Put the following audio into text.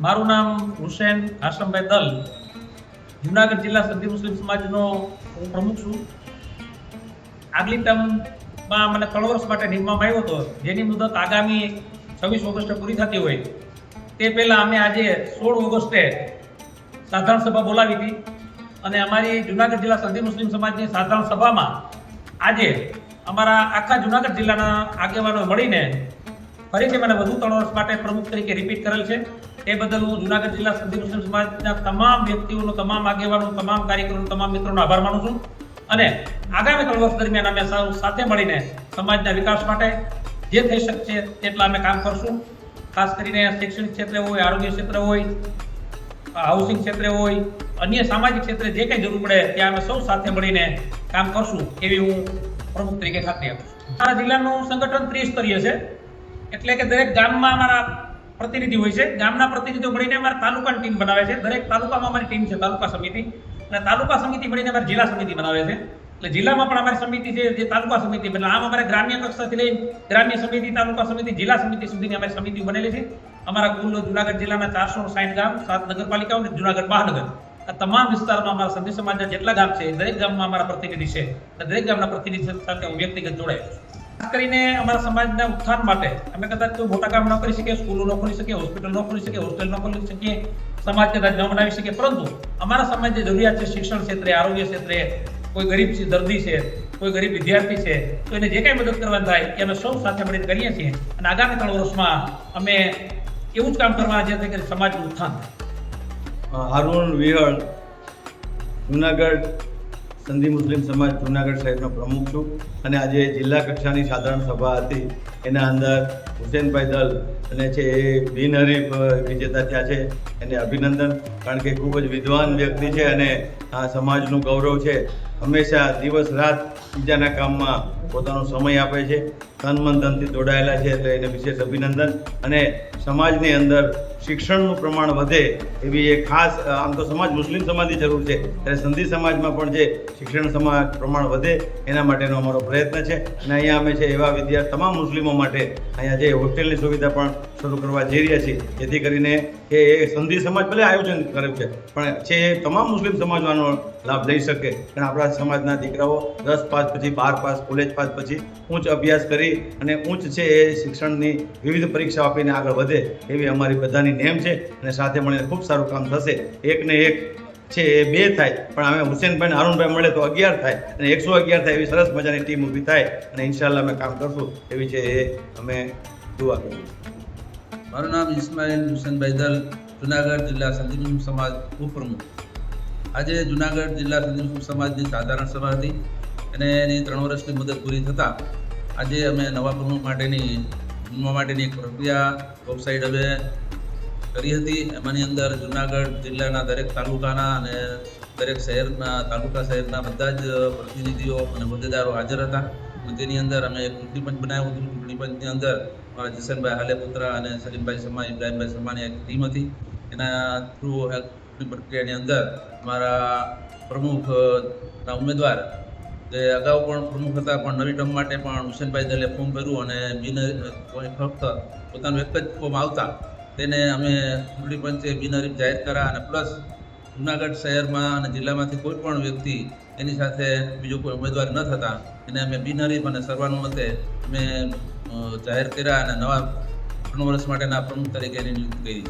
મારું નામ હુસેન હાશમભાઈ દલ, જુનાગઢ જિલ્લા સંધી મુસ્લિમ સમાજનો હું પ્રમુખ છું. આગલી ટર્મમાં મને 3 વર્ષ માટે નિમવામાં આવ્યો હતો, જેની મુદત આગામી 26 ઓગસ્ટે પૂરી થતી હોય તે પહેલાં અમે આજે 16 ઓગસ્ટે સાધારણ સભા બોલાવી હતી અને અમારી જુનાગઢ જિલ્લા સંધી મુસ્લિમ સમાજની સાધારણ સભામાં આજે અમારા આખા જુનાગઢ જિલ્લાના આગેવાનો મળીને ફરીથી મને વધુ 3 વર્ષ માટે પ્રમુખ તરીકે રિપીટ કરેલ છે. એ બદલ હું જુનાગઢ જિલ્લા સંધી મુસ્લિમ સમાજના તમામ વ્યક્તિઓનો, તમામ આગેવાનો, તમામ કાર્યકરોનો, તમામ મિત્રોનો આભાર માનું છું અને આગામી 3 વર્ષ દરમિયાન અમે સૌ સાથે મળીને સમાજના વિકાસ માટે જે થઈ શકશે તેટલા અમે કામ કરશું. ખાસ કરીને શૈક્ષણિક ક્ષેત્રે હોય, આરોગ્ય ક્ષેત્રે હોય, હાઉસિંગ ક્ષેત્રે હોય, અન્ય સામાજિક ક્ષેત્રે જે કંઈ જરૂર પડે ત્યાં અમે સૌ સાથે મળીને કામ કરશું એવી હું પ્રમુખ તરીકે ખાતરી આપું છું. અમારા જિલ્લાનું સંગઠન ત્રિસ્તરીય છે, એટલે કે દરેક ગામમાં અમારા પ્રતિનિધિ હોય છે. ગામના પ્રતિનિધિઓ મળીને અમારા તાલુકાની ટીમ બનાવે છે. દરેક તાલુકામાં અમારી ટીમ છે, તાલુકા સમિતિ, અને તાલુકા સમિતિ મળીને અમારી જિલ્લા સમિતિ બનાવે છે. એટલે જિલ્લામાં પણ અમારી સમિતિ છે જે તાલુકા સમિતિ બને. આમ અમારે ગ્રામ્ય કક્ષાથી લઈને ગ્રામ્ય સમિતિ, તાલુકા સમિતિ, જિલ્લા સમિતિ સુધીની અમારી સમિતિઓ બનેલી છે. અમારા કુલ જુનાગઢ જિલ્લાના 460 ગામ, 7 નગરપાલિકાઓ અને જુનાગઢ મહાનગર, આ તમામ વિસ્તારમાં અમારા સંધી સમાજના જેટલા ગામ છે દરેક ગામમાં અમારા પ્રતિનિધિ છે. દરેક ગામના પ્રતિનિધિ સાથે હું વ્યક્તિગત જોડાયેલો છું. ખાસ કરીને અમારા સમાજના ઉત્થાન માટે અમે કદાચ કોઈ મોટા કામ ન કરી શકીએ, સ્કૂલો ન ખોલી શકીએ, હોસ્પિટલ ન ખોલી શકીએ, હોસ્ટેલ ન ખોલી શકીએ, સમાજ કદાચ ન બનાવી શકીએ, પરંતુ અમારા સમાજ જે જરૂરિયાત છે શિક્ષણ ક્ષેત્રે, આરોગ્ય ક્ષેત્રે, કોઈ ગરીબ દર્દી છે, કોઈ ગરીબ વિદ્યાર્થી છે, તો એને જે કાંઈ મદદ કરવાની થાય એ અમે સૌ સાથે મળીને કરીએ છીએ અને આગામી 3 વર્ષમાં અમે એવું જ કામ કરવાના જેથી કરીને સમાજનું ઉત્થાન થાય. હારૂન વિહળ, જુનાગઢ સંધી મુસ્લિમ સમાજ જુનાગઢ શહેરનો પ્રમુખ છું અને આજે જિલ્લા કક્ષાની સાધારણ સભા હતી એના અંદર હુસેનભાઈ દલ અને છે એ બિનહરીફ વિજેતા થયા છે. એને અભિનંદન, કારણ કે ખૂબ જ વિદ્વાન વ્યક્તિ છે અને આ સમાજનું ગૌરવ છે. હંમેશા દિવસ રાત બીજાના કામમાં પોતાનો સમય આપે છે, તન મન ધનથી જોડાયેલા છે, એટલે એને વિશેષ અભિનંદન. અને સમાજની અંદર શિક્ષણનું પ્રમાણ વધે એવી એક ખાસ, આમ તો સમાજ મુસ્લિમ સમાજની જરૂર છે, ત્યારે સંધી સમાજમાં પણ જે શિક્ષણ પ્રમાણ વધે એના માટેનો અમારો પ્રયત્ન છે. અને અહીંયા અમે છે એવા તમામ મુસ્લિમો માટે અહીંયા જે હોસ્ટેલની સુવિધા પણ શરૂ કરવા જઈ રહ્યા છીએ, જેથી કરીને કે એ સંધી સમાજ ભલે આયોજન કર્યું છે પણ છે એ તમામ મુસ્લિમ સમાજો આનો લાભ લઈ શકે. અને આપણા સમાજના દીકરાઓ 10 પાસ પછી, 12 પાસ, કોલેજ પાસ પછી ઉચ્ચ અભ્યાસ કરી અને ઉચ્ચ છે એ શિક્ષણની વિવિધ પરીક્ષાઓ આપીને આગળ વધે એવી અમારી બધાની નેમ છે અને સાથે મળીને ખૂબ સારું કામ થશે. એકને એક છે એ 2 થાય, પણ અમે હુસેનભાઈ અને હારૂનભાઈ મળે તો 11 થાય અને 111 થાય એવી સરસ મજાની ટીમ ઊભી થાય અને ઇન્શાલ્લાહ અમે કામ કરશું એવી છે એ અમે દુઆ કરીએ. મારું નામ ઇસ્માઇલ હુસેનભાઈ દલ, જુનાગઢ જિલ્લા સંધી મુસ્લિમ સમાજ ઉપપ્રમુખ. આજે જુનાગઢ જિલ્લા સંધી મુસ્લિમ સમાજની સાધારણ સભા હતી અને એની 3 વર્ષની મુદત પૂરી થતાં આજે અમે નવા પ્રમુખ માટેની એક પ્રક્રિયા વેબસાઇટ હવે કરી હતી. એમાંની અંદર જુનાગઢ જિલ્લાના દરેક તાલુકાના અને દરેક તાલુકા શહેરના બધા જ પ્રતિનિધિઓ અને હોદ્દેદારો હાજર હતા. તેની અંદર અમે એક ચૂંટણી પંચ બનાવ્યું હતું. ચૂંટણી પંચની અંદર મારા જસનભાઈ હાલેપુત્રા અને સલીમભાઈ સમા, ઇબ્રાહીમભાઈ સમાની એક ટીમ હતી. એના થ્રુ ચૂંટણી પ્રક્રિયાની અંદર અમારા પ્રમુખના ઉમેદવાર જે અગાઉ પણ પ્રમુખ હતા પણ નવી ટર્મ માટે પણ હુસેનભાઈ દલે ફોર્મ ભર્યું અને ફક્ત પોતાનું એક જ ફોર્મ આવતા તેને અમે ચૂંટણી પંચે બિનહરીફ જાહેર કર્યા અને પ્લસ જુનાગઢ શહેરમાં અને જિલ્લામાંથી કોઈ પણ વ્યક્તિ એની સાથે બીજો કોઈ ઉમેદવાર ન થતા એને અમે બિનહરીફ અને સર્વાનુમતે અમે જાહેર કર્યા અને નવા 3 વર્ષ માટેના પ્રમુખ તરીકે એની નિયુક્તિ કરી.